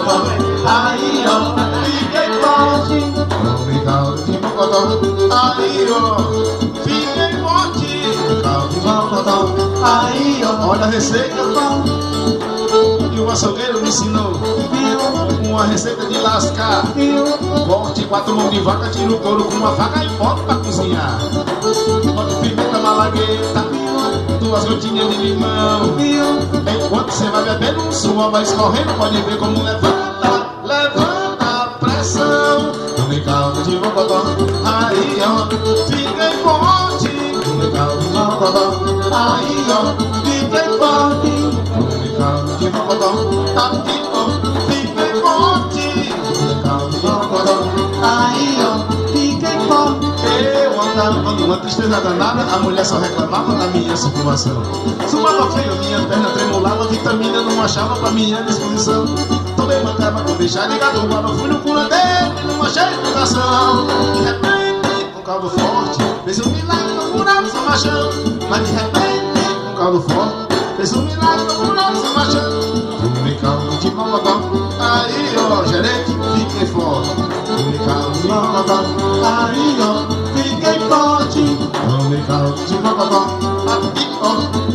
mocotó, aí ó, fiquei forte. Tomei caldo de mocotó, aí ó, fiquei forte. Caldo de mocotó, aí ó, olha a receita que o açougueiro me ensinou. Uma receita de lascar. Corte 4 mãos de vaca, tira o couro com uma faca e bota pra cozinhar. Bota pimenta malagueta, 2 gotinhas de limão. Enquanto você vai bebendo, o suor vai escorrendo. Pode ver como levanta, levanta a pressão. Tomei caldo de mocotó, aí ó, fiquei forte. Tomei caldo de mocotó, aí ó, fiquei forte. Tomei caldo de mocotó, aqui ó, fiquei forte. Tomei caldo de mocotó, aí ó, fiquei forte. Eu andava numa tristeza danada, a mulher só reclamava da minha situação. Sumava feio, minha perna tremulava, vitamina não achava pra minha disposição. Tomei uma cama com deixar ligado, agora fui no curandeiro e não achei explicação. De repente, um caldo forte fez um milagre, não curava seu machão. Mas de repente, um caldo forte fez um milagre, não curava seu machão. Tomei caldo de mocotó, aí ó, gerente, fiquei forte. Tomei caldo de mocotó, aí ó, fiquei forte. Tomei caldo de mocotó, aqui ó,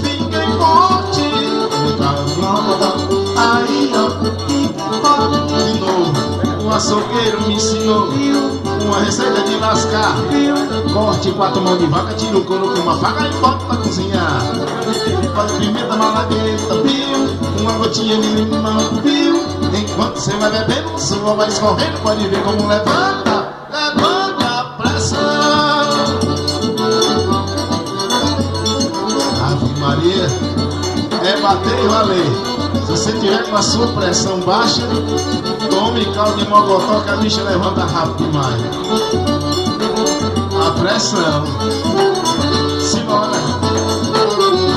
fiquei forte. Tomei caldo de mocotó, aí ó, fiquei forte. De novo, o açougueiro me ensinou uma receita de lascar. Corte 4 mãos de vaca, tira o couro com uma faca e bota pra cozinhar. Bota pimenta malagueta, uma gotinha de limão, enquanto você vai bebendo, o suor vai escorrendo. Pode ver como levanta, levanta a pressão. Ave Maria, é bater e valer. Se você tiver com a sua pressão baixa, tome caldo de mocotó que a bicha levanta rápido demais. A pressão. Simbora.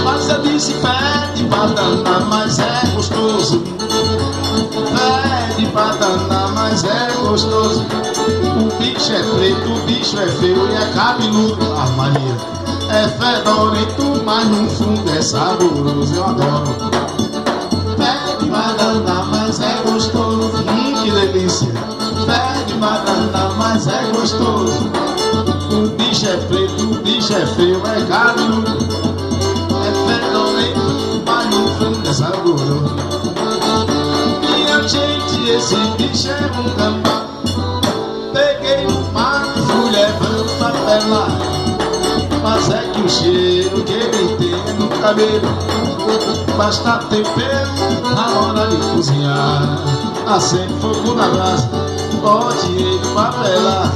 Mas eu disse, pede pra danar, mas é gostoso. Pede pra danar, mas é gostoso. O bicho é preto, o bicho é feio e é cabeludo. Ah, Maria, é fedorento, mas no fundo é saboroso. Eu adoro. Pede pra danar, mas é gostoso. Que delícia. Pede pra danar, mas é gostoso. O bicho é preto, o bicho é feio, é cabeludo. É fedorento, mas no fundo é saboroso. Minha gente, esse bicho é um gambá. Peguei no mato, fui levando pra pelar. Mas é que o cheiro que ele tem é no cabelo. Basta tempero na hora de cozinhar. Acende fogo na brasa, bote ele pra pelar.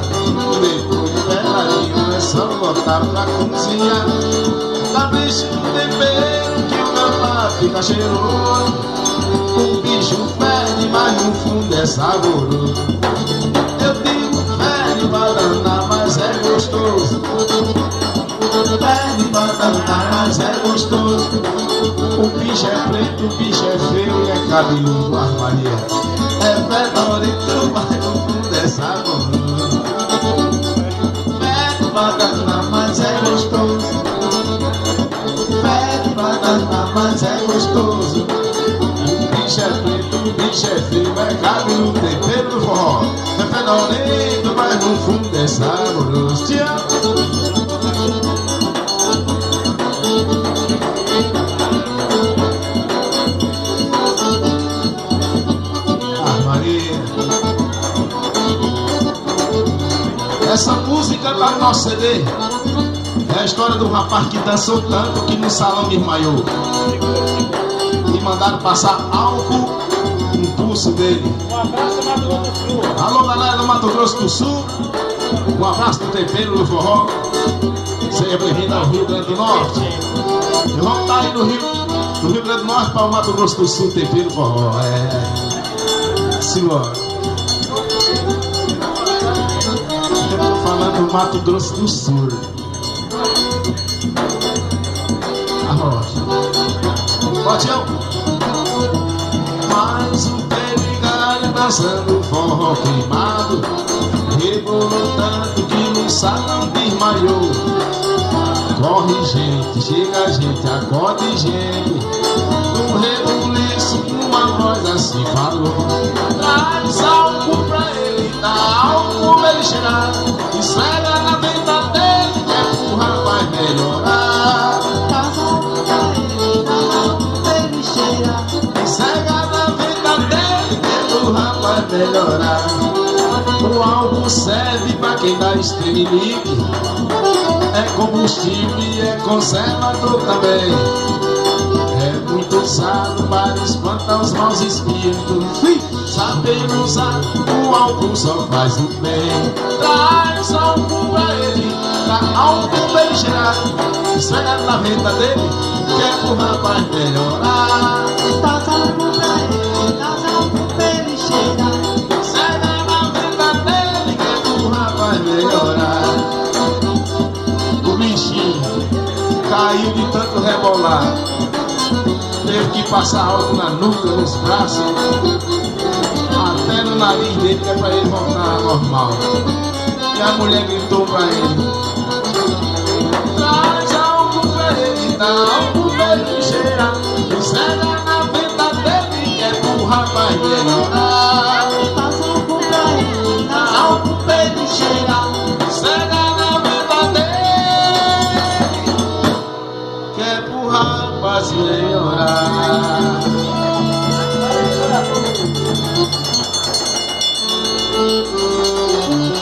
Depois de peladinho é só botar pra cozinhar. Capricha no tempero que o gambá fica cheiroso. O bicho fede, mas no fundo é saboroso. Eu digo fede pra danar, mas é gostoso. Pede pra danar, mas é gostoso. O bicho é preto, o bicho é feio e é cabeludo. Ah, Maria, é fedorento, mas no fundo é saboroso. Pede pra danar, mas é gostoso. Pede pra danar, mas é gostoso. O bicho é preto, o bicho é feio, é cabeludo. Tempero do forró, é fedorento, mas no fundo é saboroso. Te amo. Essa música tá no nosso CD. É a história do rapaz que dançou tanto que no salão me desmaiou. E mandaram passar álcool no pulso dele. Um abraço, Mato Grosso do Sul. Alô, galera do Mato Grosso do Sul. Um abraço do tempero do forró. Seja bem-vindo ao Rio Grande do Norte. E vamos estar aí no Rio Grande do Norte para o Mato Grosso do Sul, tempero do forró. Senhora. Falando do Mato Grosso do Sul. A rocha. Botião. Mas o perigalho dançando forró queimado rebolou tanto que no salão desmaiou. Corre gente, chega gente, acorde gente. No rebuliço uma voz assim falou: melhorar. O álcool serve pra quem dá estremelique, é combustível e é conservador também. É muito usado para espantar os maus espíritos. Saber usar o álcool só faz o bem. Traz álcool pra ele, dá álcool pra ele cheirar. Esfrega na venta dele, que é pro rapaz melhorar. Traz álcool pra ele, traz álcool pra ele cheirar. Esfrega na venta dele, que é pro rapaz melhorar. O bichinho caiu de tanto rebolar, teve que passar álcool na nuca, nos braços, até no nariz dele, que é pra ele voltar ao normal. E a mulher gritou pra ele: traz álcool pra ele, dá álcool pra ele cheirar. Esfrega na venta dele, que é pro rapaz melhorar. Traz álcool pra ele, traz álcool pra ele cheirar. Esfrega na venta dele, que é pro rapaz melhorar.